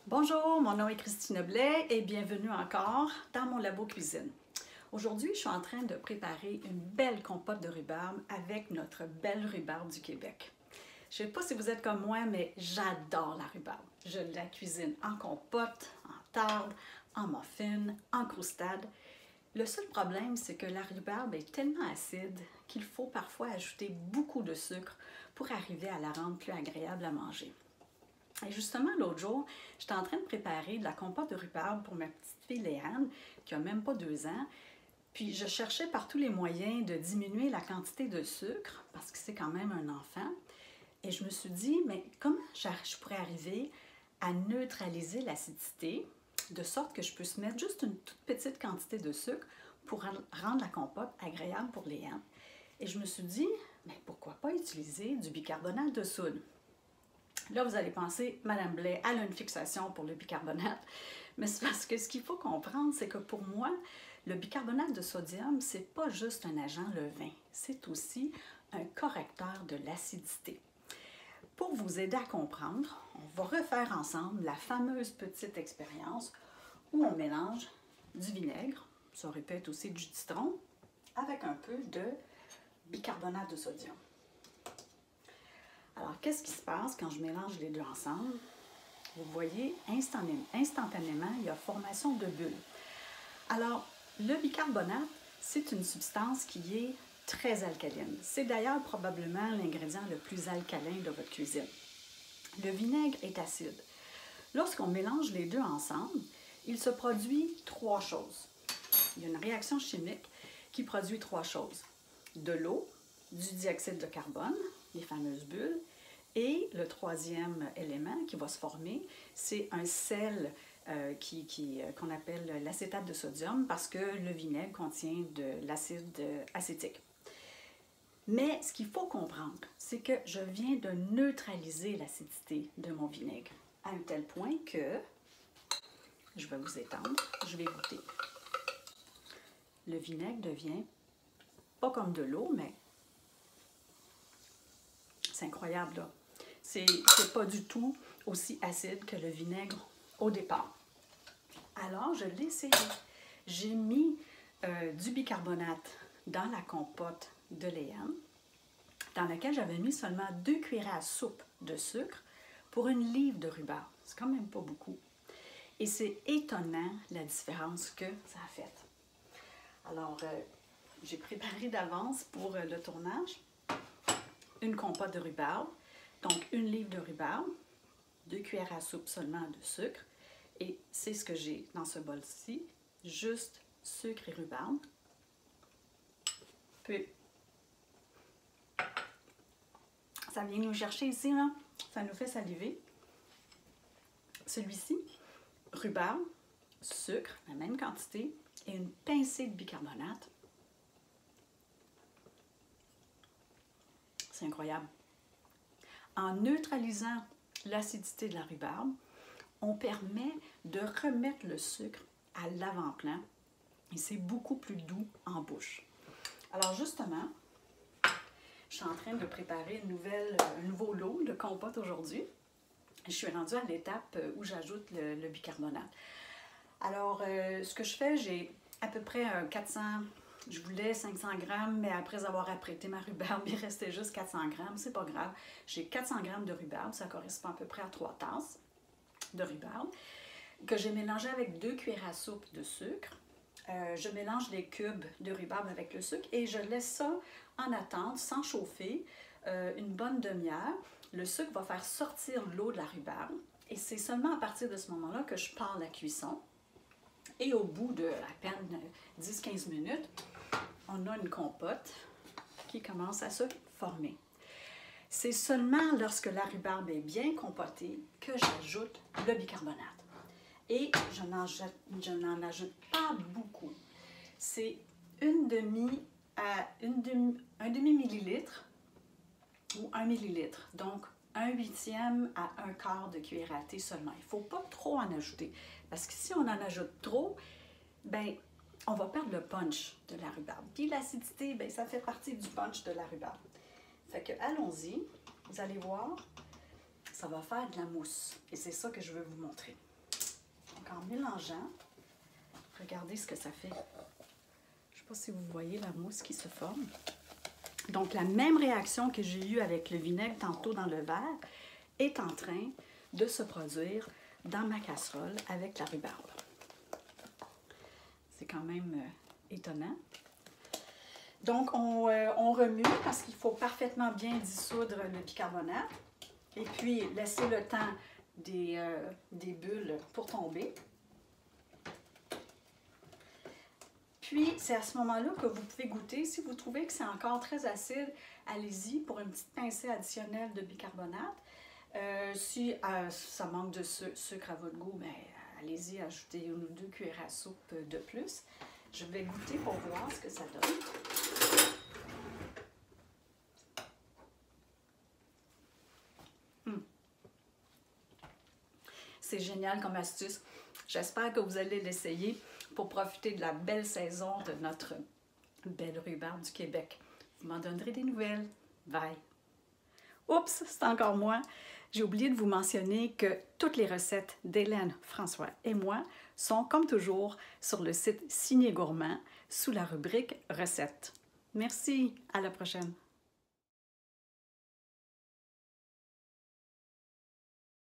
Bonjour, mon nom est Christine Blais et bienvenue encore dans mon labo cuisine. Aujourd'hui, je suis en train de préparer une belle compote de rhubarbe avec notre belle rhubarbe du Québec. Je ne sais pas si vous êtes comme moi, mais j'adore la rhubarbe. Je la cuisine en compote, en tarte, en muffin, en croustade. Le seul problème, c'est que la rhubarbe est tellement acide qu'il faut parfois ajouter beaucoup de sucre pour arriver à la rendre plus agréable à manger. Et justement, l'autre jour, j'étais en train de préparer de la compote de rhubarbe pour ma petite fille Léane, qui n'a même pas 2 ans. Puis je cherchais par tous les moyens de diminuer la quantité de sucre, parce que c'est quand même un enfant. Et je me suis dit, mais comment je pourrais arriver à neutraliser l'acidité, de sorte que je puisse mettre juste une toute petite quantité de sucre pour rendre la compote agréable pour Léane. Et je me suis dit, mais pourquoi pas utiliser du bicarbonate de soude? Là, vous allez penser, Madame Blais, elle a une fixation pour le bicarbonate. Mais c'est parce que ce qu'il faut comprendre, c'est que pour moi, le bicarbonate de sodium, c'est pas juste un agent levain, c'est aussi un correcteur de l'acidité. Pour vous aider à comprendre, on va refaire ensemble la fameuse petite expérience où on mélange du vinaigre, ça aurait pu être aussi du citron, avec un peu de bicarbonate de sodium. Alors, qu'est-ce qui se passe quand je mélange les deux ensemble? Vous voyez, instantanément, il y a formation de bulles. Alors, le bicarbonate, c'est une substance qui est très alcaline. C'est d'ailleurs probablement l'ingrédient le plus alcalin de votre cuisine. Le vinaigre est acide. Lorsqu'on mélange les deux ensemble, il se produit 3 choses. Il y a une réaction chimique qui produit 3 choses. De l'eau, du dioxyde de carbone, les fameuses bulles, et le troisième élément qui va se former, c'est un sel qu'on appelle l'acétate de sodium parce que le vinaigre contient de l'acide acétique. Mais ce qu'il faut comprendre, c'est que je viens de neutraliser l'acidité de mon vinaigre à un tel point que, je vais vous étendre, je vais goûter. Le vinaigre devient, pas comme de l'eau, mais c'est incroyable là. C'est pas du tout aussi acide que le vinaigre au départ. Alors, je l'ai essayé. J'ai mis du bicarbonate dans la compote de Léane, dans laquelle j'avais mis seulement 2 cuillerées à soupe de sucre pour 1 livre de rhubarbe. C'est quand même pas beaucoup. Et c'est étonnant la différence que ça a faite. Alors, j'ai préparé d'avance pour le tournage une compote de rhubarbe. Donc, 1 livre de rhubarbe, 2 cuillères à soupe seulement de sucre. Et c'est ce que j'ai dans ce bol-ci, juste sucre et rhubarbe. Puis, ça vient nous chercher ici, là. Ça nous fait saliver. Celui-ci, rhubarbe, sucre, la même quantité, et une pincée de bicarbonate. C'est incroyable. En neutralisant l'acidité de la rhubarbe, on permet de remettre le sucre à l'avant-plan et c'est beaucoup plus doux en bouche. Alors justement, je suis en train de préparer un nouveau lot de compote aujourd'hui. Je suis rendue à l'étape où j'ajoute le bicarbonate. Alors, ce que je fais, j'ai à peu près 400. Je voulais 500 grammes, mais après avoir apprêté ma rhubarbe, il restait juste 400 grammes. C'est pas grave. J'ai 400 grammes de rhubarbe, ça correspond à peu près à 3 tasses de rhubarbe, que j'ai mélangé avec 2 cuillères à soupe de sucre. Je mélange les cubes de rhubarbe avec le sucre et je laisse ça en attente, sans chauffer, une bonne demi-heure. Le sucre va faire sortir l'eau de la rhubarbe et c'est seulement à partir de ce moment-là que je pars la cuisson. Et au bout de à peine 10-15 minutes, on a une compote qui commence à se former. C'est seulement lorsque la rhubarbe est bien compotée que j'ajoute le bicarbonate. Et je n'en ajoute pas beaucoup. C'est un demi millilitre ou 1 millilitre. Donc, 1/8 à 1/4 de cuillère à thé seulement. Il ne faut pas trop en ajouter. Parce que si on en ajoute trop, ben, on va perdre le punch de la rhubarbe. Puis l'acidité, ben, ça fait partie du punch de la rhubarbe. Fait que allons-y. Vous allez voir, ça va faire de la mousse. Et c'est ça que je veux vous montrer. Donc en mélangeant, regardez ce que ça fait. Je ne sais pas si vous voyez la mousse qui se forme. Donc la même réaction que j'ai eue avec le vinaigre tantôt dans le verre est en train de se produire dans ma casserole avec la rhubarbe. C'est quand même étonnant. Donc, on remue parce qu'il faut parfaitement bien dissoudre le bicarbonate et puis laisser le temps des bulles pour tomber. Puis, c'est à ce moment-là que vous pouvez goûter. Si vous trouvez que c'est encore très acide, allez-y pour une petite pincée additionnelle de bicarbonate. Si ça manque de sucre à votre goût, ben, allez-y, ajoutez 1 ou 2 cuillères à soupe de plus. Je vais goûter pour voir ce que ça donne. C'est génial comme astuce. J'espère que vous allez l'essayer pour profiter de la belle saison de notre belle rhubarbe du Québec. Vous m'en donnerez des nouvelles. Bye! Oups, c'est encore moi. J'ai oublié de vous mentionner que toutes les recettes d'Hélène, François et moi sont, comme toujours, sur le site Signé Gourmand sous la rubrique Recettes. Merci, à la prochaine!